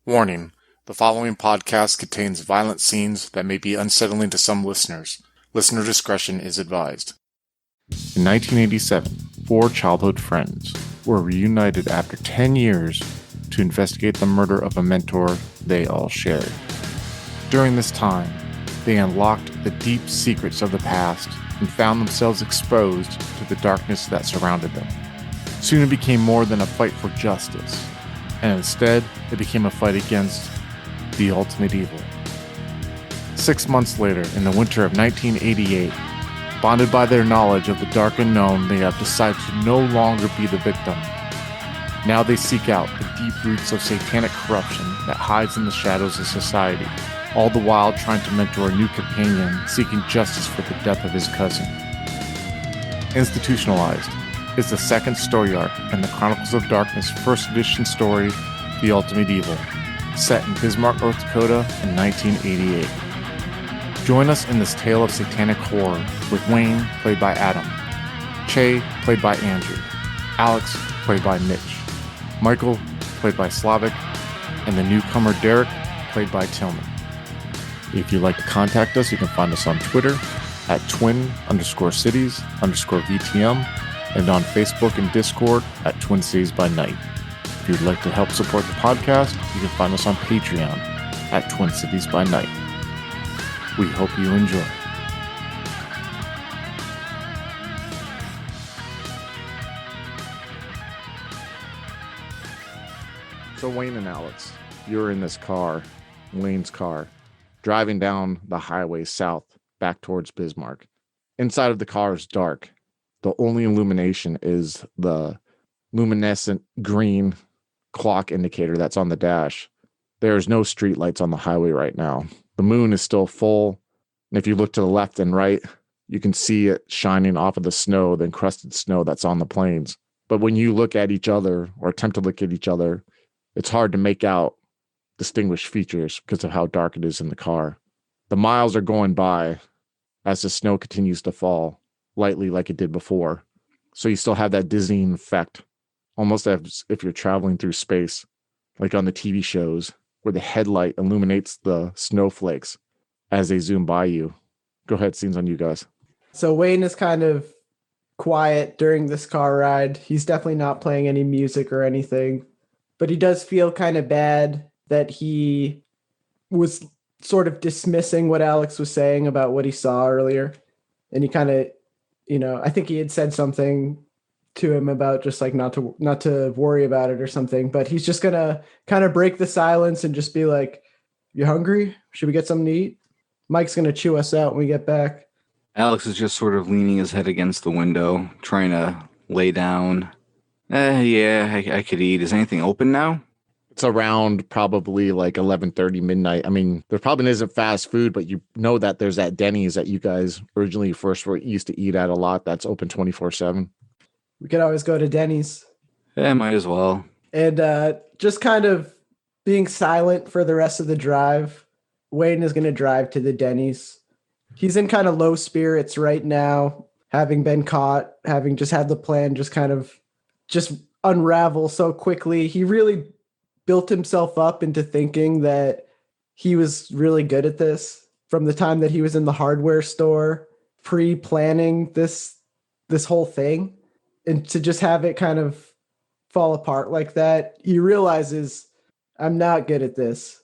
Warning: the following podcast contains violent scenes that may be unsettling to some listeners. Listener discretion is advised. In 1987, four childhood friends were reunited after 10 years to investigate the murder of a mentor they all shared. During this time, they unlocked the deep secrets of the past and found themselves exposed to the darkness that surrounded them. Soon it became more than a fight for justice, and instead it became a fight against the ultimate evil. 6 months later, in the winter of 1988, bonded by their knowledge of the dark unknown, they have decided to no longer be the victim. Now they seek out the deep roots of satanic corruption that hides in the shadows of society, all the while trying to mentor a new companion seeking justice for the death of his cousin. Institutionalized is the second story arc in the Chronicles of Darkness first edition story, The Ultimate Evil, set in Bismarck, North Dakota in 1988. Join us in this tale of satanic horror with Wayne, played by Adam, Che, played by Andrew, Alex, played by Mitch, Michael, played by Slavic, and the newcomer Derek, played by Tillman. If you'd like to contact us, you can find us on Twitter at twin_cities_VTM and on Facebook and Discord at Twin Cities by Night. If you'd like to help support the podcast, you can find us on Patreon at Twin Cities by Night. We hope you enjoy. So Wayne and Alex, you're in this car, Wayne's car, driving down the highway south back towards Bismarck. Inside of the car is dark. The only illumination is the luminescent green clock indicator that's on the dash. There's no street lights on the highway right now. The moon is still full. And if you look to the left and right, you can see it shining off of the snow, the encrusted snow that's on the plains. But when you look at each other or attempt to look at each other, it's hard to make out distinguished features because of how dark it is in the car. The miles are going by as the snow continues to fall lightly like it did before. So you still have that dizzying effect, almost as if you're traveling through space, like on the TV shows where the headlight illuminates the snowflakes as they zoom by you. Go ahead, scenes on you guys. So Wayne is kind of quiet during this car ride. He's definitely not playing any music or anything, but he does feel kind of bad that he was sort of dismissing what Alex was saying about what he saw earlier. And he kind of, I think he had said something to him about just like not to worry about it or something, but he's just gonna kind of break the silence and just be like, "You hungry? Should we get something to eat?" Mike's gonna chew us out when we get back. Alex is just sort of leaning his head against the window, trying to lay down. I could eat. Is anything open now? It's around probably like 11:30 midnight. I mean, there probably isn't fast food, but you know that there's that Denny's that you guys originally first used to eat at a lot that's open 24/7. We could always go to Denny's. Yeah, might as well. And just kind of being silent for the rest of the drive, Wayne is going to drive to the Denny's. He's in kind of low spirits right now, having been caught, having just had the plan just kind of just unravel so quickly. He really built himself up into thinking that he was really good at this from the time that he was in the hardware store, pre-planning this whole thing. And to just have it kind of fall apart like that, he realizes, I'm not good at this.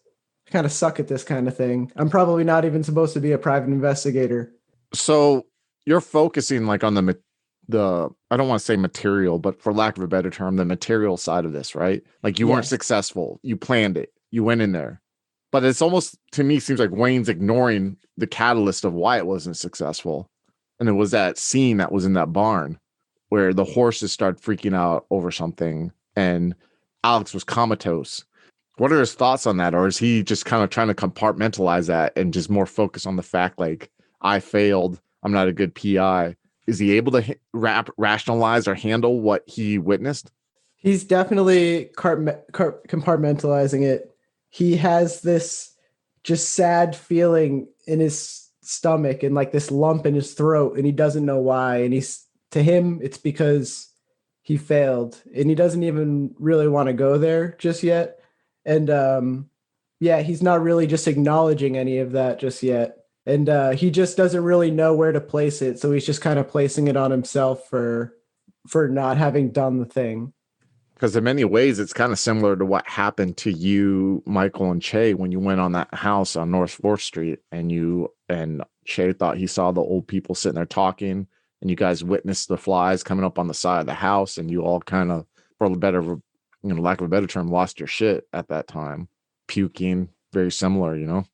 I kind of suck at this kind of thing. I'm probably not even supposed to be a private investigator. So you're focusing like on the I don't want to say material, but for lack of a better term, the material side of this, right? Like you weren't successful. You planned it. You went in there. But it's almost, to me, seems like Wayne's ignoring the catalyst of why it wasn't successful. And it was that scene that was in that barn where the horses start freaking out over something and Alex was comatose. What are his thoughts on that? Or is he just kind of trying to compartmentalize that and just more focus on the fact like, I failed, I'm not a good PI? Is he able to rationalize or handle what he witnessed? He's definitely compartmentalizing it. He has this just sad feeling in his stomach and like this lump in his throat, and he doesn't know why. And to him, it's because he failed, and he doesn't even really want to go there just yet. And Yeah, he's not really just acknowledging any of that just yet. And he just doesn't really know where to place it, so he's just kind of placing it on himself for not having done the thing. Because in many ways, it's kind of similar to what happened to you, Michael and Che, when you went on that house on North 4th Street, and Che thought he saw the old people sitting there talking, and you guys witnessed the flies coming up on the side of the house, and you all kind of, for the better, lack of a better term, lost your shit at that time, puking. Very similar, you know.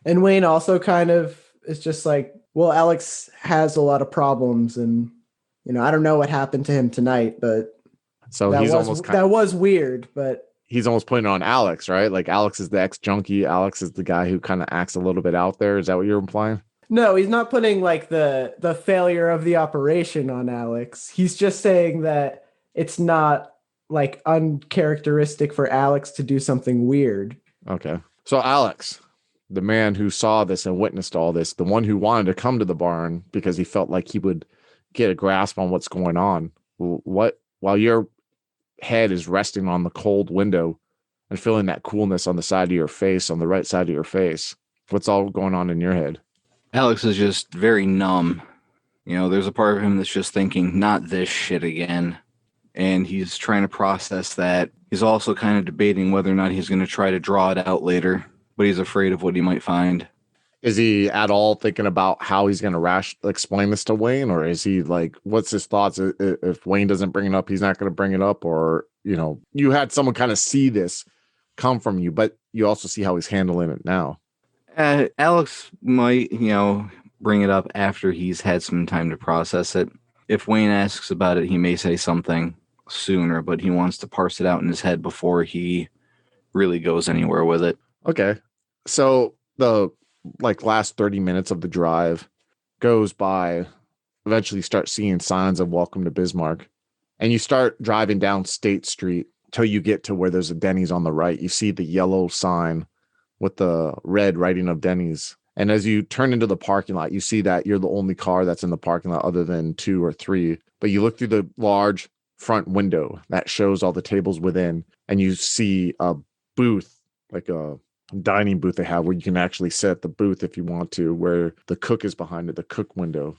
And Wayne also kind of is just like, well, Alex has a lot of problems, and I don't know what happened to him tonight, but So that was weird. But he's almost putting it on Alex, right? Like Alex is the ex-junkie. Alex is the guy who kind of acts a little bit out there. Is that what you're implying? no, he's not putting like the failure of the operation on Alex. He's just saying that it's not like uncharacteristic for Alex to do something weird. Okay. So Alex, the man who saw this and witnessed all this, the one who wanted to come to the barn because he felt like he would get a grasp on what's going on. While your head is resting on the cold window and feeling that coolness on the side of your face, on the right side of your face, what's all going on in your head? Alex is just very numb. There's a part of him that's just thinking, not this shit again. And he's trying to process that. He's also kind of debating whether or not he's going to try to draw it out later, but he's afraid of what he might find. Is he at all thinking about how he's going to explain this to Wayne? Or is he like, what's his thoughts? If Wayne doesn't bring it up, he's not going to bring it up? Or, you had someone kind of see this come from you, but you also see how he's handling it now. Alex might, bring it up after he's had some time to process it. If Wayne asks about it, he may say something sooner, but he wants to parse it out in his head before he really goes anywhere with it. Okay. So the last 30 minutes of the drive goes by. Eventually start seeing signs of welcome to Bismarck. And you start driving down State Street till you get to where there's a Denny's on the right. You see the yellow sign with the red writing of Denny's. And as you turn into the parking lot, you see that you're the only car that's in the parking lot other than 2 or 3. But you look through the large front window that shows all the tables within, and you see a booth, like a dining booth they have where you can actually sit at the booth if you want to, where the cook is behind it, the cook window.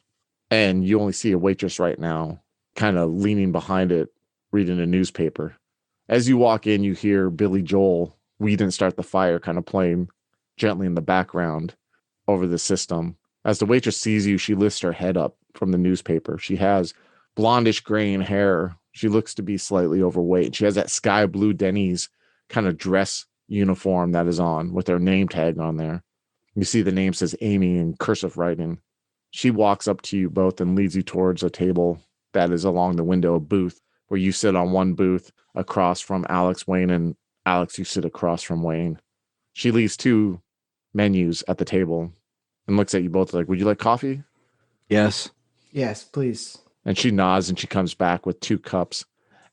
And you only see a waitress right now, kind of leaning behind it, reading a newspaper. As you walk in, you hear Billy Joel, We Didn't Start the Fire, kind of playing gently in the background over the system. As the waitress sees you, she lifts her head up from the newspaper. She has blondish graying hair. She looks to be slightly overweight. She has that sky blue Denny's kind of dress uniform that is on with her name tag on there. You see the name says Amy in cursive writing. She walks up to you both and leads you towards a table that is along the window, a booth where you sit on one booth across from Alex, Wayne, and Alex, you sit across from Wayne. She leaves 2 menus at the table and looks at you both like, would you like coffee? Yes. Yes, please. And she nods and she comes back with 2 cups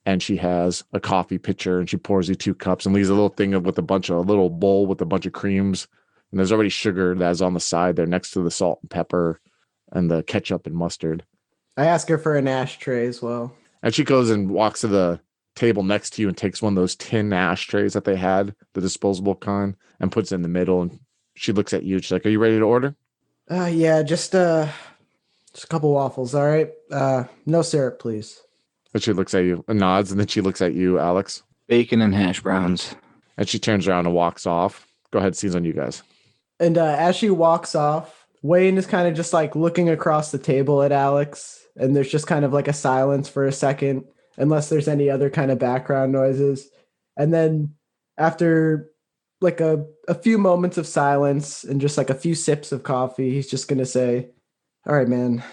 and she has a coffee pitcher and she pours you 2 cups and leaves a little thing with a little bowl with a bunch of creams. And there's already sugar that's on the side there next to the salt and pepper and the ketchup and mustard. I ask her for an ashtray as well. And she goes and walks to the table next to you and takes one of those tin ashtrays that they had, the disposable kind, and puts it in the middle. And she looks at you. She's like, are you ready to order? Yeah, just a couple waffles, all right? No syrup, please. And she looks at you and nods, and then she looks at you, Alex. Bacon and hash browns. And she turns around and walks off. Go ahead, scenes on you guys. And as she walks off, Wayne is kind of just like looking across the table at Alex, and there's just kind of like a silence for a second, unless there's any other kind of background noises. And then after like a few moments of silence and just like a few sips of coffee, he's just going to say, all right, man,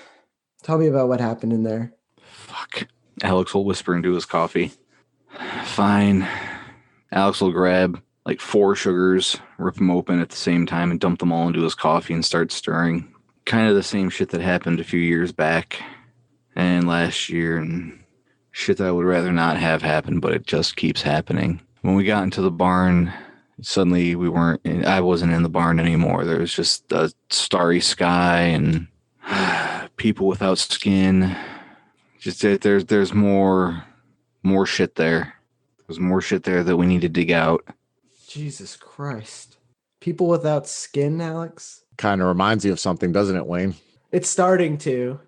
tell me about what happened in there. Fuck. Alex will whisper into his coffee. Fine. Alex will grab like 4 sugars, rip them open at the same time and dump them all into his coffee and start stirring. Kind of the same shit that happened a few years back and last year, and shit that I would rather not have happen, but it just keeps happening. When we got into the barn, suddenly I wasn't in the barn anymore. There was just a starry sky and people without skin. Just there's more shit there. There's more shit there that we need to dig out. Jesus Christ. people without skin, Alex? Kind of reminds you of something, doesn't it, Wayne? It's starting to.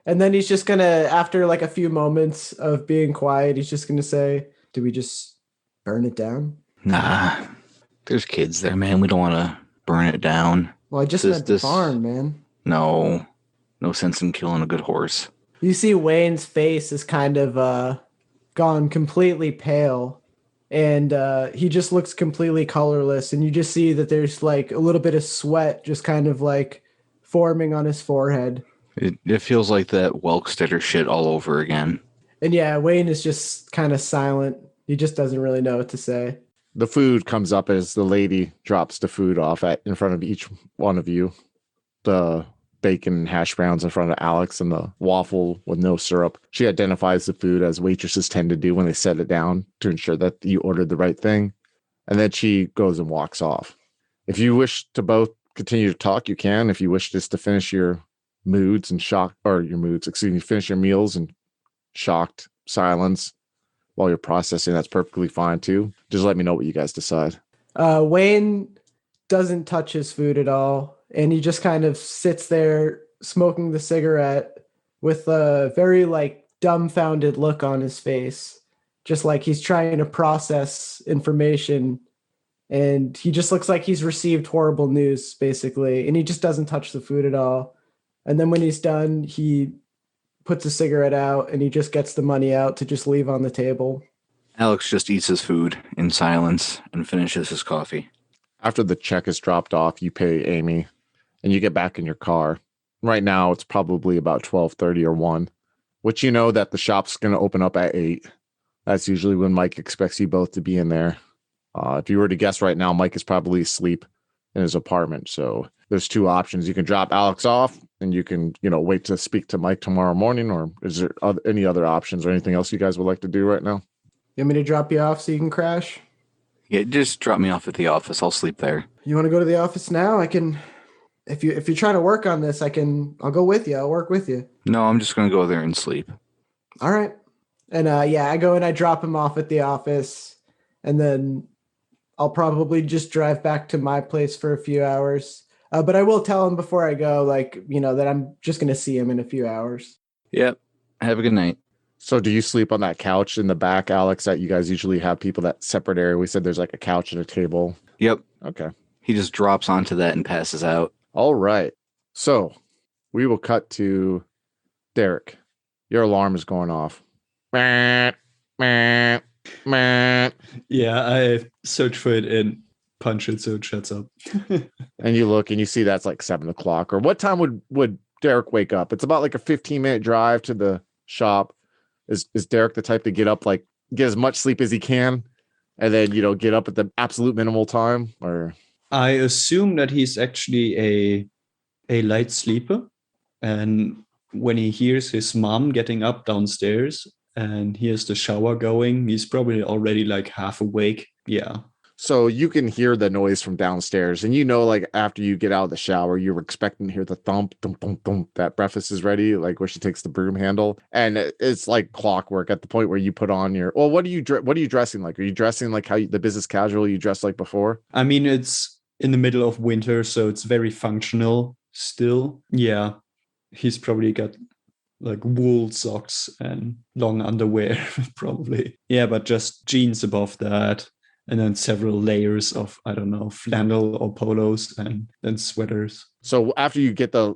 And then he's just gonna, after like a few moments of being quiet, he's just gonna say, "Do we just burn it down?" Nah, there's kids there, man. We don't want to burn it down. Well, I just meant the farm, man. No sense in killing a good horse. You see Wayne's face is kind of gone completely pale, and he just looks completely colorless, and you just see that there's like a little bit of sweat just kind of like forming on his forehead. It feels like that Welkstetter shit all over again. And yeah, Wayne is just kind of silent. He just doesn't really know what to say. The food comes up as the lady drops the food off in front of each one of you. The bacon and hash browns in front of Alex and the waffle with no syrup. She identifies the food as waitresses tend to do when they set it down to ensure that you ordered the right thing. And then she goes and walks off. If you wish to both continue to talk, you can. If you wish just to finish your finish your meals in shocked silence while you're processing, that's perfectly fine too. Just let me know what you guys decide. Wayne doesn't touch his food at all. And he just kind of sits there smoking the cigarette with a very like dumbfounded look on his face, just like he's trying to process information. And he just looks like he's received horrible news, basically. And he just doesn't touch the food at all. And then when he's done, he puts a cigarette out and he just gets the money out to just leave on the table. Alex just eats his food in silence and finishes his coffee. After the check is dropped off, you pay Amy and you get back in your car. Right now, it's probably about 12:30 or 1, which you know that the shop's going to open up at 8. That's usually when Mike expects you both to be in there. If you were to guess right now, Mike is probably asleep in his apartment. So there's 2 options. You can drop Alex off and you can, wait to speak to Mike tomorrow morning, or is there any other options or anything else you guys would like to do right now? You want me to drop you off so you can crash? Yeah, just drop me off at the office. I'll sleep there. You want to go to the office now? I can, if you're trying to work on this, I'll go with you. I'll work with you. No, I'm just going to go there and sleep. All right. And I go and I drop him off at the office, and then I'll probably just drive back to my place for a few hours. But I will tell him before I go, that I'm just going to see him in a few hours. Yep. Have a good night. So do you sleep on that couch in the back, Alex, that you guys usually have people that separate area? We said there's like a couch and a table. Yep. Okay. He just drops onto that and passes out. All right. So we will cut to Derek. Your alarm is going off. Yeah, I search for it and punch it so it shuts up. And you look and you see that's like 7 o'clock. Or what time would Derek wake up? It's about like a 15-minute drive to the shop. Is Derek the type to get up, like get as much sleep as he can and then, get up at the absolute minimal time? Or I assume that he's actually a light sleeper. And when he hears his mom getting up downstairs and hears the shower going, he's probably already like half awake. Yeah. So you can hear the noise from downstairs, and like after you get out of the shower, you're expecting to hear the thump, that breakfast is ready, like where she takes the broom handle, and it's like clockwork at the point where you put on what are you dressing like? Are you dressing like how the business casual you dressed like before? I mean, it's in the middle of winter, so it's very functional still. Yeah, he's probably got like wool socks and long underwear, probably. Yeah, but just jeans above that. And then several layers of, I don't know, flannel or polos and then sweaters. So after you get the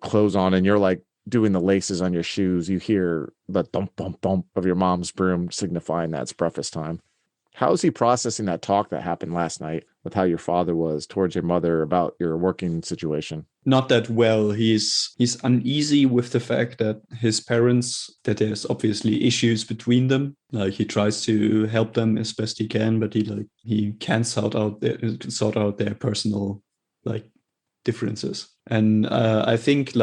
clothes on and you're like doing the laces on your shoes, you hear the thump, thump, thump of your mom's broom signifying that's breakfast time. How is he processing that talk that happened last night with how your father was towards your mother about your working situation? Not that well. He's uneasy with the fact that his parents, that there's obviously issues between them. Like he tries to help them as best he can, but he can't sort out their personal differences. And I think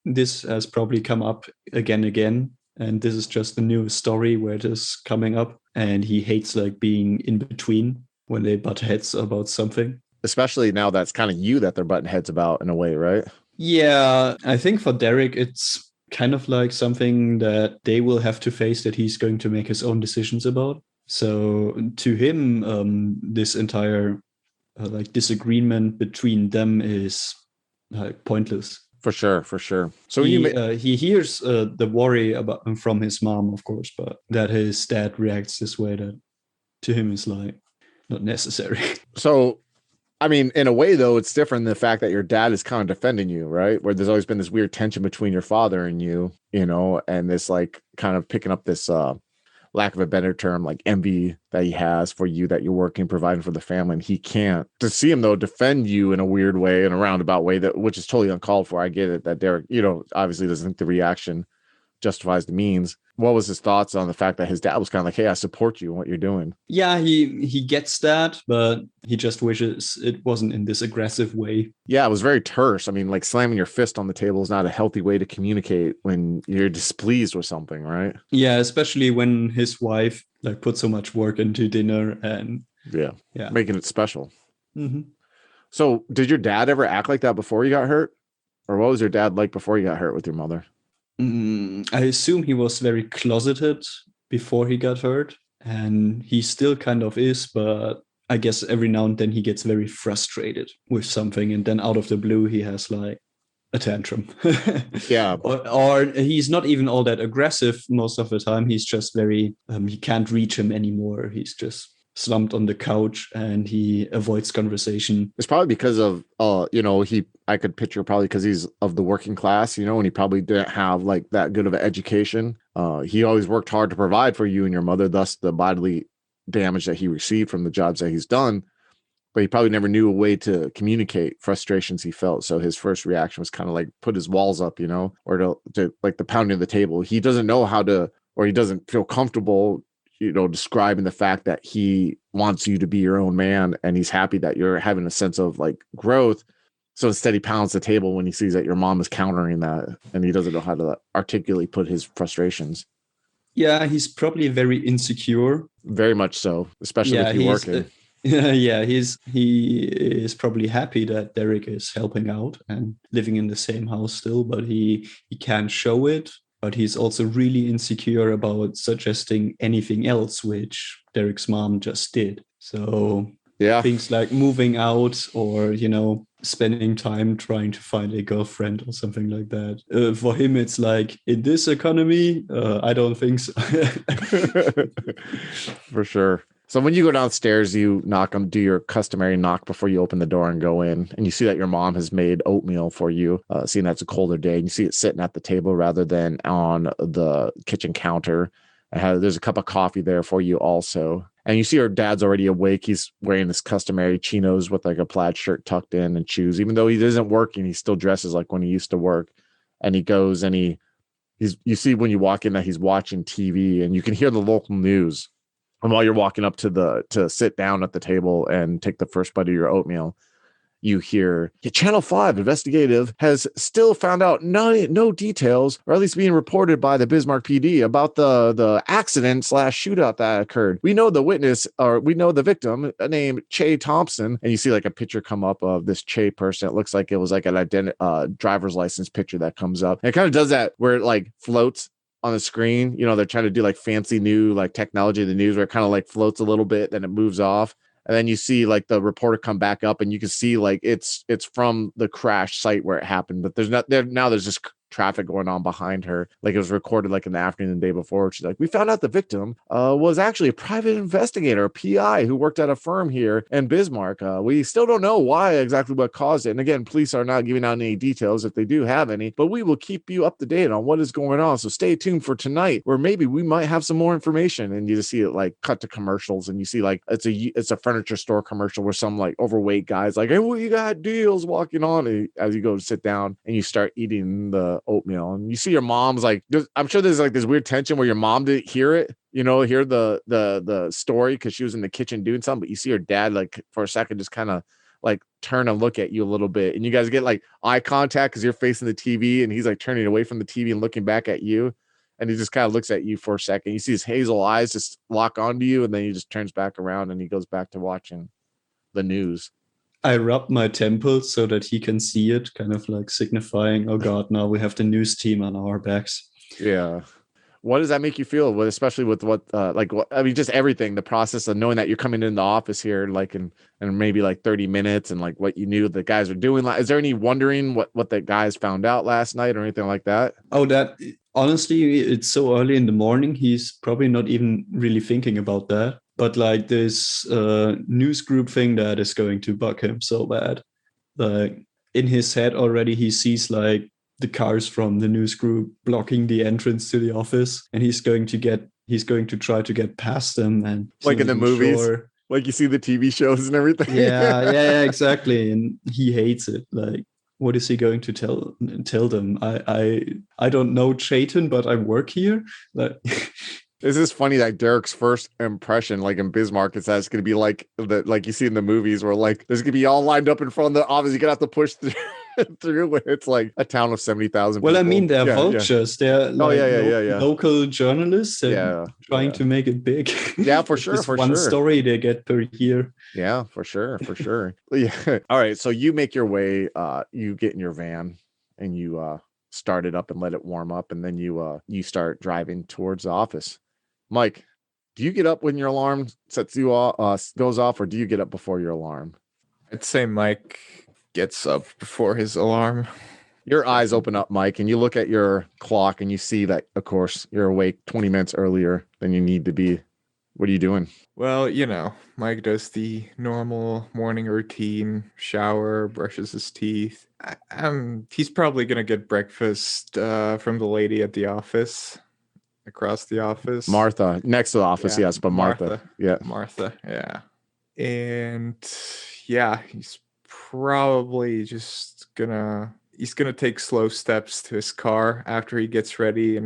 this has probably come up again. And this is just a new story where it is coming up. And he hates being in between when they butt heads about something. Especially now that's kind of you that they're butting heads about in a way, right? Yeah, I think for Derek, it's kind of like something that they will have to face that he's going to make his own decisions about. So to him, this entire like disagreement between them is like pointless. For sure. So He hears the worry about from his mom, of course, but that his dad reacts this way, that to him is like not necessary. So, I mean, in a way, though, it's different than the fact that your dad is kind of defending you, right? Where there's always been this weird tension between your father and you, and this like kind of picking up this lack of a better term, like envy that he has for you, that you're working, providing for the family, and he can't. To see him though defend you in a weird way, in a roundabout way, which is totally uncalled for. I get it that Derek, obviously doesn't think the reaction justifies the means. What was his thoughts on the fact that his dad was kind of like, hey, I support you in what you're doing? Yeah, he gets that, but he just wishes it wasn't in this aggressive way. Yeah, it was very terse. I mean, like slamming your fist on the table is not a healthy way to communicate when you're displeased with something, right? Yeah, especially when his wife like put so much work into dinner and yeah. Making it special. Mm-hmm. So did your dad ever act like that before you got hurt? Or what was your dad like before you got hurt with your mother? I assume he was very closeted before he got hurt, and he still kind of is, but I guess every now and then he gets very frustrated with something, and then out of the blue he has like a tantrum. Yeah. Or he's not even all that aggressive most of the time. He's just very, he can't reach him anymore. He's just slumped on the couch and he avoids conversation. It's probably because of I could picture probably because he's of the working class, and he probably didn't have like that good of an education. He always worked hard to provide for you and your mother, thus the bodily damage that he received from the jobs that he's done. But he probably never knew a way to communicate frustrations he felt. So his first reaction was kind of like put his walls up, or to like the pounding of the table. He doesn't know how to, or he doesn't feel comfortable describing the fact that he wants you to be your own man, and he's happy that you're having a sense of like growth. So instead he pounds the table when he sees that your mom is countering that, and he doesn't know how to articulately put his frustrations. Yeah, he's probably very insecure. Very much so, especially with you working. He is probably happy that Derek is helping out and living in the same house still, but he can't show it. But he's also really insecure about suggesting anything else, which Derek's mom just did. So yeah, things like moving out or, spending time trying to find a girlfriend or something like that. For him, it's like, in this economy, I don't think so. For sure. So when you go downstairs, you do your customary knock before you open the door and go in, and you see that your mom has made oatmeal for you, seeing that's a colder day, and you see it sitting at the table rather than on the kitchen counter. There's a cup of coffee there for you also. And you see her dad's already awake. He's wearing this customary chinos with like a plaid shirt tucked in and shoes. Even though he isn't working, he still dresses like when he used to work. And he goes and you see when you walk in that he's watching TV, and you can hear the local news. And while you're walking up to sit down at the table and take the first bite of your oatmeal, you hear Channel 5 investigative has still found out no details, or at least being reported by the Bismarck PD about the accident / shootout that occurred. We know the witness, or we know the victim named Che Thompson. And you see like a picture come up of this Che person. It looks like it was like an driver's license picture that comes up. And it kind of does that where it like floats on the screen. They're trying to do like fancy new like technology of the news where it kind of like floats a little bit, then it moves off. And then you see like the reporter come back up, and you can see like it's from the crash site where it happened, but there's just traffic going on behind her. Like it was recorded like in the afternoon the day before. She's like, we found out the victim was actually a private investigator, a PI who worked at a firm here in Bismarck. We still don't know why exactly what caused it. And again, police are not giving out any details if they do have any, but we will keep you up to date on what is going on. So stay tuned for tonight, where maybe we might have some more information. And you just see it like cut to commercials, and you see like it's a furniture store commercial where some like overweight guy's like, hey, well, you got deals walking on as you go to sit down and you start eating the oatmeal. And you see your mom's like, I'm sure there's like this weird tension where your mom didn't hear it, hear the story because she was in the kitchen doing something, but you see her dad like for a second just kind of like turn and look at you a little bit, and you guys get like eye contact because you're facing the TV, and he's like turning away from the TV and looking back at you, and he just kind of looks at you for a second. You see his hazel eyes just lock onto you, and then he just turns back around and he goes back to watching the news. I rub my temples so that he can see it, kind of like signifying, oh God, now we have the news team on our backs. Yeah. What does that make you feel with, especially with what, I mean, just everything, the process of knowing that you're coming in the office here, like in maybe like 30 minutes and like what you knew the guys are doing. Like, is there any wondering what the guys found out last night or anything like that? Oh, that honestly, it's so early in the morning. He's probably not even really thinking about that. But like this news group thing that is going to bug him so bad. Like in his head already, he sees like the cars from the news group blocking the entrance to the office, and he's going to try to get past them, and Like in the movies, like you see the TV shows and everything. yeah, exactly. And he hates it. Like, what is he going to tell them? I don't know Chayton, but I work here. Like, This is funny that Derek's first impression, like in Bismarck, is that it's going to be like like you see in the movies where like there's going to be all lined up in front of the office. You're going to have to push through when it's like a town of 70,000 people. Well, I mean, they're vultures. Yeah. They're like yeah. local journalists and trying to make it big. Yeah, for sure. For one sure. story they get per year. Yeah, for sure. Yeah. All right. So you make your way, you get in your van and you start it up and let it warm up. And then you start driving towards the office. Mike, do you get up when your alarm sets you off, goes off, or do you get up before your alarm? I'd say Mike gets up before his alarm. Your eyes open up, Mike, and you look at your clock and you see that, of course, you're awake 20 minutes earlier than you need to be. What are you doing? Well, Mike does the normal morning routine, shower, brushes his teeth. He's probably going to get breakfast from the lady at the office. Across the office. Martha, next to the office, yes, but Martha. Yeah. Martha, yeah. And yeah, he's probably just he's gonna take slow steps to his car after he gets ready,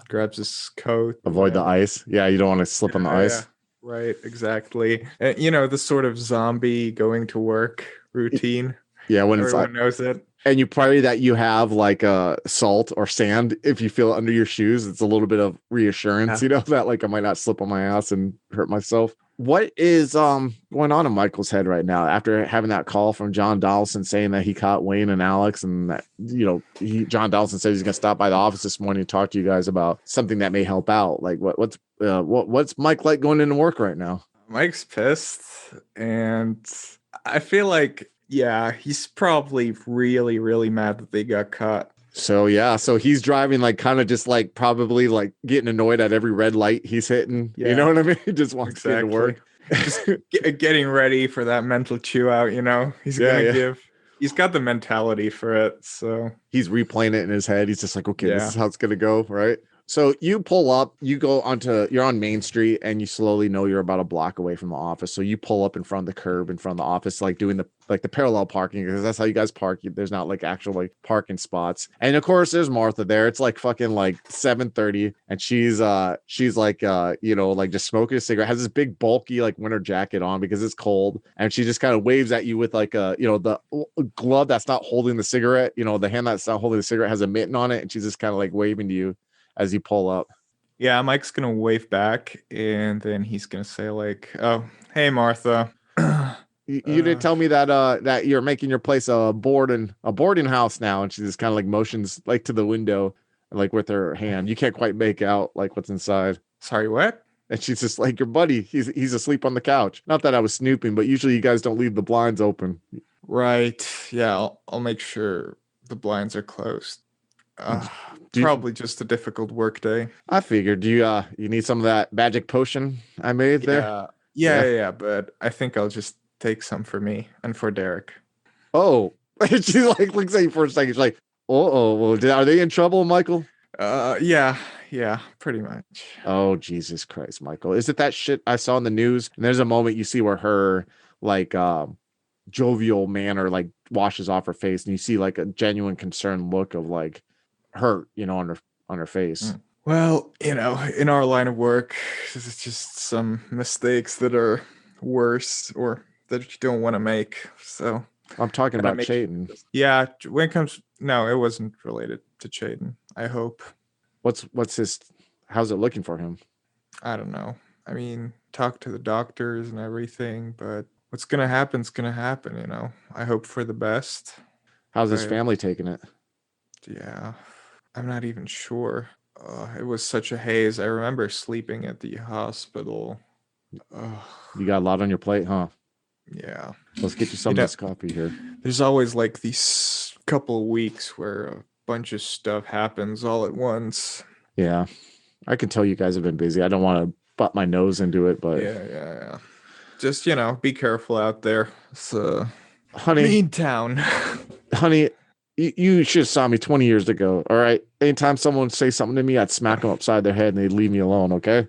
grabs his coat. Avoid the ice. Yeah, you don't want to slip on the ice. Yeah, right, exactly. And, the sort of zombie going to work routine. Yeah, when everyone knows it. And you pray that you have like salt or sand if you feel it under your shoes. It's a little bit of reassurance, that like I might not slip on my ass and hurt myself. What is going on in Michael's head right now after having that call from John Donaldson saying that he caught Wayne and Alex, and that John Donaldson said he's gonna stop by the office this morning and talk to you guys about something that may help out. Like what's Mike like going into work right now? Mike's pissed, and I feel like he's probably really, really mad that they got caught. So he's driving like kind of just like probably like getting annoyed at every red light he's hitting. Yeah. You know what I mean? He just wants to get to work. Just getting ready for that mental chew out, He's he's got the mentality for it. So he's replaying it in his head. He's just like, okay, this is how it's gonna go, right? So you pull up, you're on Main Street, and you slowly know you're about a block away from the office. So you pull up in front of the curb in front of the office, like doing the parallel parking, because that's how you guys park. There's not like actual like parking spots. And of course there's Martha there. It's like fucking like 7:30, and she's like like just smoking a cigarette, has this big bulky like winter jacket on because it's cold, and she just kind of waves at you with like the glove that's not holding the cigarette, the hand that's not holding the cigarette has a mitten on it, and she's just kind of like waving to you as you pull up. Yeah, Mike's gonna wave back, and then he's gonna say like, "Oh, hey Martha, you didn't tell me that you're making your place a boarding house now." And she just kind of like motions like to the window, like with her hand. You can't quite make out like what's inside. Sorry, what? And she's just like, your buddy, he's asleep on the couch. Not that I was snooping, but usually you guys don't leave the blinds open. Right. Yeah, I'll make sure the blinds are closed. Probably just a difficult work day. I figured. Do you need some of that magic potion I made there? Yeah, but I think I'll just take some for me and for Derek. Oh, she like looks at you for a second. She's like, well, are they in trouble, Michael? Yeah, pretty much. Oh, Jesus Christ, Michael. Is it that shit I saw in the news? And there's a moment you see where her like jovial manner like washes off her face, and you see like a genuine concerned look of like hurt, on her face. Well, in our line of work, it's just some mistakes that are worse or that you don't want to make. So I'm talking about Chayton. Yeah, when it comes, no, it wasn't related to Chayton, I hope. What's his, how's it looking for him? I don't know. I mean, talk to the doctors and everything, but what's gonna happen's gonna happen, I hope for the best. How's his family taking it? Yeah, I'm not even sure. It was such a haze. I remember sleeping at the hospital. You got a lot on your plate, huh? Yeah. Let's get you some of this coffee here. There's always like these couple of weeks where a bunch of stuff happens all at once. Yeah. I can tell you guys have been busy. I don't want to butt my nose into it, but Yeah. Just, be careful out there. It's a honey, mean town. honey, you should have saw me 20 years ago. All right. Anytime someone say something to me, I'd smack them upside their head and they'd leave me alone. Okay.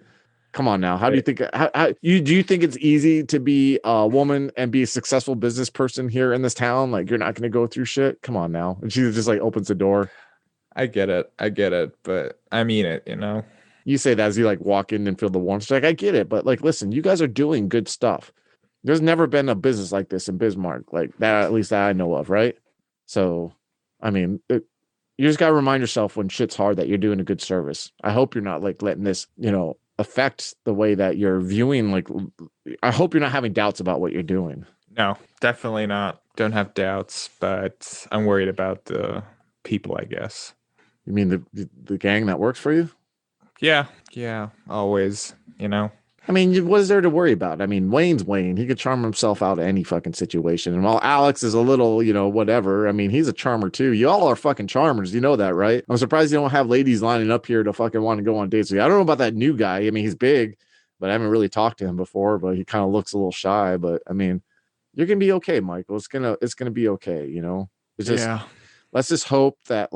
Come on now. How do you think? Do you think it's easy to be a woman and be a successful business person here in this town? Like you're not going to go through shit. Come on now. And she just like opens the door. I get it, but I mean it. You say that as you like walk in and feel the warmth. She's like, I get it, but like, listen, you guys are doing good stuff. There's never been a business like this in Bismarck, like that, at least that I know of, right? So, I mean, you just got to remind yourself when shit's hard that you're doing a good service. I hope you're not like letting this, affect the way that you're viewing. Like, I hope you're not having doubts about what you're doing. No, definitely not. Don't have doubts, but I'm worried about the people, I guess. You mean the gang that works for you? Yeah, always, I mean, what is there to worry about? I mean, Wayne's Wayne. He could charm himself out of any fucking situation. And while Alex is a little, whatever, I mean, he's a charmer too. Y'all are fucking charmers. You know that, right? I'm surprised you don't have ladies lining up here to fucking want to go on dates with you. I don't know about that new guy. I mean, he's big, but I haven't really talked to him before, but he kind of looks a little shy. But I mean, you're going to be okay, Michael. It's going to be okay. It's just, let's just hope that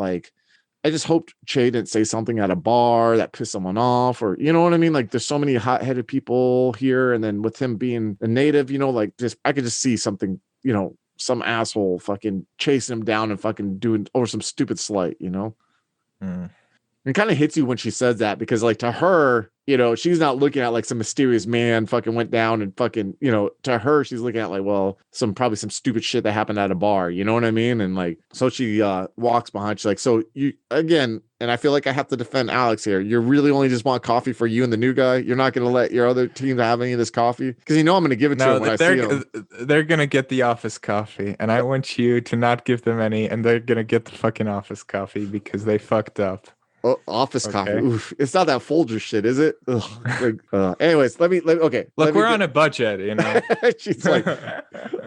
I just hoped Che didn't say something at a bar that pissed someone off, or you know what I mean? Like there's so many hot-headed people here. And then with him being a native, I could just see something, some asshole fucking chasing him down and fucking doing over some stupid slight, It kind of hits you when she says that because like to her, she's not looking at like some mysterious man fucking went down and fucking, to her, she's looking at like, well, probably some stupid shit that happened at a bar. You know what I mean? And like, so she walks behind. She's like, so you again, and I feel like I have to defend Alex here. You really only just want coffee for you and the new guy. You're not going to let your other team have any of this coffee because I'm going to give it to them when I see them. They're going to get the office coffee and I want you to not give them any and they're going to get the fucking office coffee because they fucked up. Oh, office coffee. Oof. It's not that Folger shit, is it? Anyways, let me okay. Look, we're on a budget, She's like,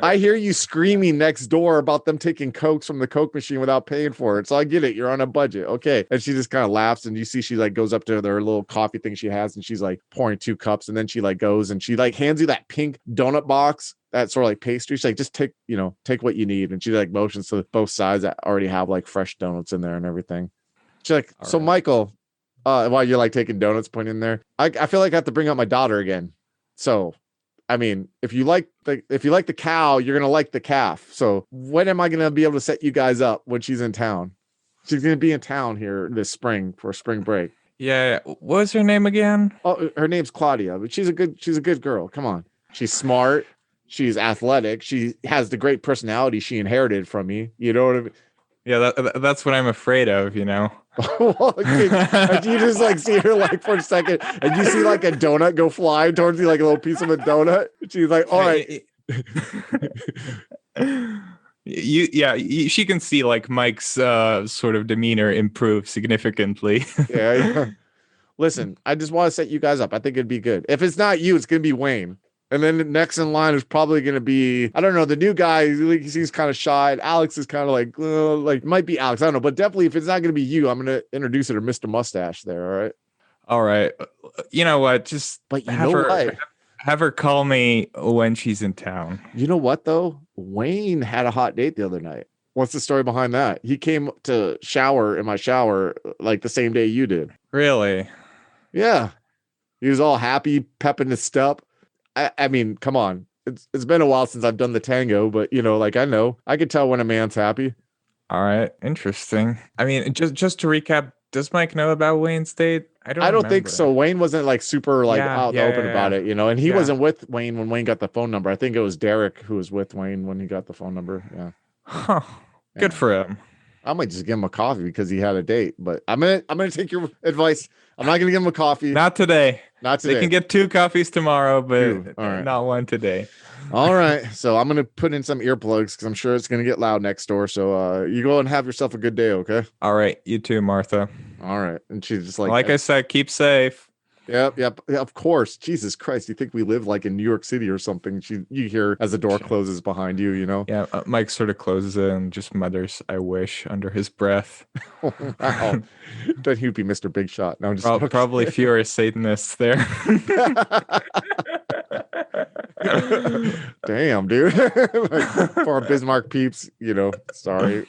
I hear you screaming next door about them taking Cokes from the Coke machine without paying for it. So I get it. You're on a budget. Okay. And she just kind of laughs and you see she like goes up to her little coffee thing she has and she's like pouring 2 cups and then she like goes and she like hands you that pink donut box. That sort of like pastry. She's like, just take what you need. And she like motions to both sides that already have like fresh donuts in there and everything. She's like, all so right. Michael, while you're like taking donuts, pointing in there, I feel like I have to bring up my daughter again. So, I mean, if you like the cow, you're gonna like the calf. So, when am I gonna be able to set you guys up when she's in town? She's gonna be in town here this spring for spring break. Yeah. What was her name again? Oh, her name's Claudia. But she's a good girl. Come on, she's smart. She's athletic. She has the great personality she inherited from me. You know what I mean? Yeah, that's what I'm afraid of, Well, you just like see her like for a second and you see like a donut go flying towards you, like a little piece of a donut. She's like, all right. She can see like Mike's sort of demeanor improve significantly. Yeah. Listen, I just want to set you guys up. I think it'd be good. If it's not you, it's going to be Wayne. And then the next in line is probably going to be, I don't know, the new guy. He's kind of shy. Alex is kind of like might be Alex. I don't know. But definitely, if it's not going to be you, I'm going to introduce her to Mr. Mustache there. All right. All right. You know what? Just have her call me when she's in town. You know what, though? Wayne had a hot date the other night. What's the story behind that? He came to shower in my shower like the same day you did. Really? Yeah. He was all happy, pepping his step. I mean, come on. It's been a while since I've done the tango, but I know. I can tell when a man's happy. All right. Interesting. I mean, just to recap, does Mike know about Wayne's date? I don't think so. Wayne wasn't like super out open about it, and he wasn't with Wayne when Wayne got the phone number. I think it was Derek who was with Wayne when he got the phone number. Yeah. Huh. Good for him. I might just give him a coffee because he had a date, but I'm gonna take your advice. I'm not gonna give him a coffee. Not today. Not today. They can get 2 coffees tomorrow, but not one today. All right. So I'm gonna put in some earplugs because I'm sure it's gonna get loud next door. So you go and have yourself a good day, okay? All right, you too, Martha. All right. And she's just like, Like I said, keep safe. yep, yep, yeah, of course. Jesus Christ, you think we live like in New York City or something? You hear as the door closes behind you, you know? Yeah, Mike sort of closes it and just mutters, "I wish," under his breath. Oh, wow. Then he'd be Mr. Big Shot. No, I'm just Probably fewer Satanists there. Damn, dude. Like, for our Bismarck peeps, you know, sorry.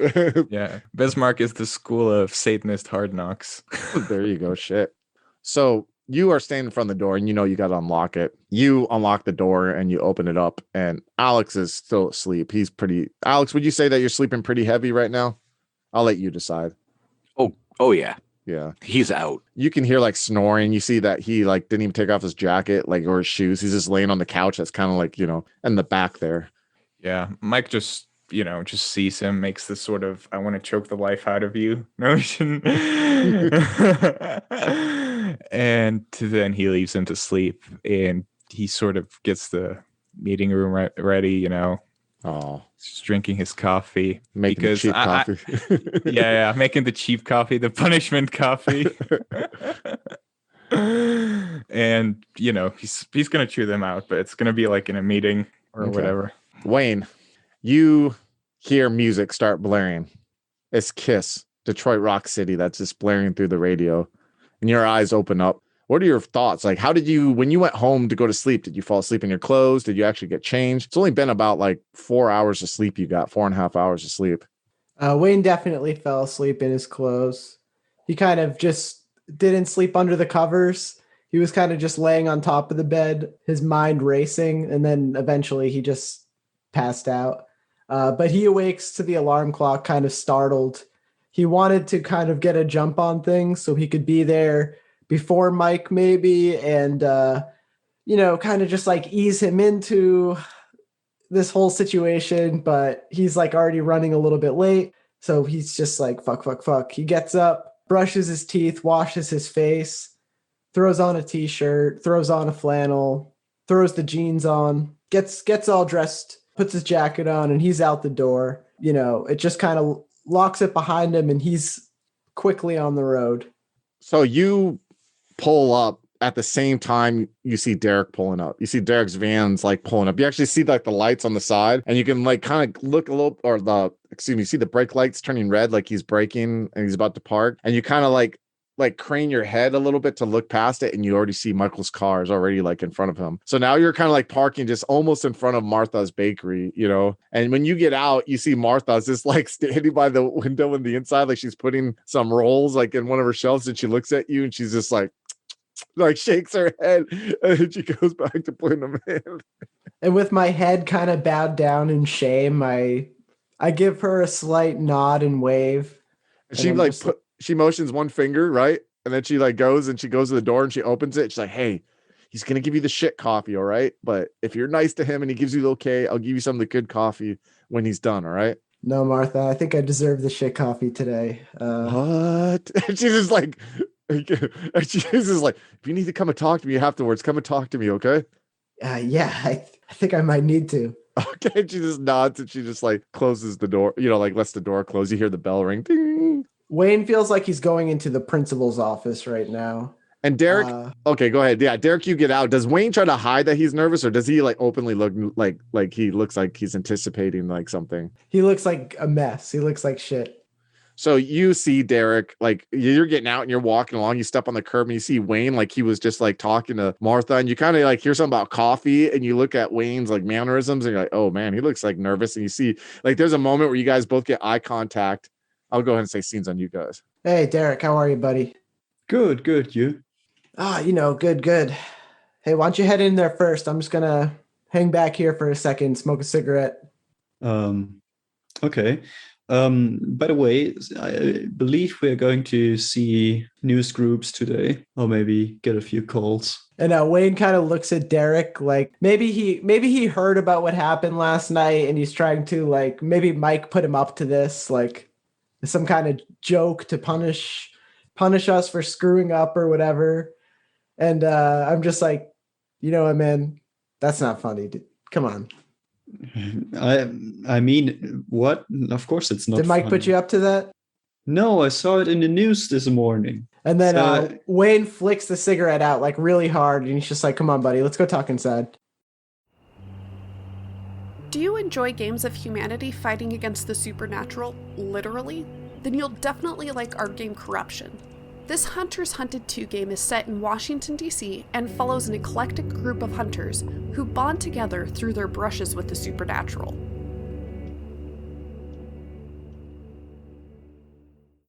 Yeah, Bismarck is the school of Satanist hard knocks. There you go. Shit. So you are standing in front of the door and you know you got to unlock it. You unlock the door and you open it up, and Alex is still asleep. Alex, would you say that you're sleeping pretty heavy right now? I'll let you decide. Oh yeah. Yeah. He's out. You can hear like snoring. You see that he like didn't even take off his jacket, like, or his shoes. He's just laying on the couch. That's kind of like, you know, in the back there. Yeah, Mike just sees him, makes this sort of "I want to choke the life out of you" notion, and then he leaves him to sleep, and he sort of gets the meeting room ready, you know. Oh, Just drinking his coffee, making because cheap coffee. yeah, making the cheap coffee, the punishment coffee. And you know, he's gonna chew them out, but it's gonna be like in a meeting or Okay. whatever. Wayne, you hear music start blaring. It's Kiss, Detroit Rock City, that's just blaring through the radio, and your eyes open up. What are your thoughts? Like, when you went home to go to sleep, did you fall asleep in your clothes? Did you actually get changed? It's only been about like 4 hours of sleep. You got 4.5 hours of sleep. Wayne definitely fell asleep in his clothes. He kind of just didn't sleep under the covers. He was kind of just laying on top of the bed, his mind racing, and then eventually he just passed out. But he awakes to the alarm clock kind of startled. He wanted to kind of get a jump on things so he could be there before Mike maybe, and kind of just like ease him into this whole situation, but he's like already running a little bit late. So he's just like, fuck. He gets up, brushes his teeth, washes his face, throws on a t-shirt, throws on a flannel, throws the jeans on, gets all dressed, puts his jacket on, and he's out the door. You know, it just kind of locks it behind him, and he's quickly on the road. So you pull up at the same time you see Derek pulling up. You see Derek's van's like pulling up. You actually see like the lights on the side, and you can like kind of look a little, or you see the brake lights turning red, like he's braking and he's about to park. And you kind of like crane your head a little bit to look past it, and you already see Michael's car is already like in front of him. So now you're kind of like parking just almost in front of Martha's bakery, you know. And when you get out, you see Martha's just like standing by the window in the inside, like she's putting some rolls like in one of her shelves, and she looks at you and she's just like shakes her head, and then she goes back to putting them in. And with my head kind of bowed down in shame, I give her a slight nod and wave. And she like she motions one finger, right? And then she like goes to the door and she opens it. She's like, "Hey, he's gonna give you the shit coffee, all right? But if you're nice to him and he gives you the okay, I'll give you some of the good coffee when he's done, all right?" No, Martha, I think I deserve the shit coffee today. What? And she's just like, and she's just like, "If you need to come and talk to me afterwards, come and talk to me, okay?" Yeah, I think I might need to. Okay. And she just nods and she just like closes the door, you know, like lets the door close. You hear the bell ring. Ding. Wayne feels like he's going into the principal's office right now. And Derek, okay, go ahead. Yeah, Derek, you get out. Does Wayne try to hide that he's nervous, or does he like openly look like he looks like he's anticipating like something? He looks like a mess. He looks like shit. So you see Derek, like you're getting out and you're walking along, you step on the curb and you see Wayne, like he was just like talking to Martha, and you kind of like hear something about coffee, and you look at Wayne's like mannerisms and you're like, oh man, he looks like nervous. And you see like there's a moment where you guys both get eye contact. I'll go ahead and say scenes on you guys. Hey, Derek, how are you, buddy? Good. You? Good. Hey, why don't you head in there first? I'm just going to hang back here for a second, smoke a cigarette. Okay. By the way, I believe we're going to see news groups today, or maybe get a few calls. And Wayne kind of looks at Derek like maybe he heard about what happened last night, and he's trying to like, maybe Mike put him up to this, like some kind of joke to punish us for screwing up or whatever. And I'm just like, you know what, man, that's not funny. Dude. Come on. I mean, what? Of course it's not Did Mike put funny. you up to that? No, I saw it in the news this morning. And then So- Wayne flicks the cigarette out like really hard, and he's just like, "Come on, buddy, let's go talk inside." Do you enjoy games of humanity fighting against the supernatural, literally? Then you'll definitely like our game Corruption. This Hunters Hunted 2 game is set in Washington, D.C. and follows an eclectic group of hunters who bond together through their brushes with the supernatural.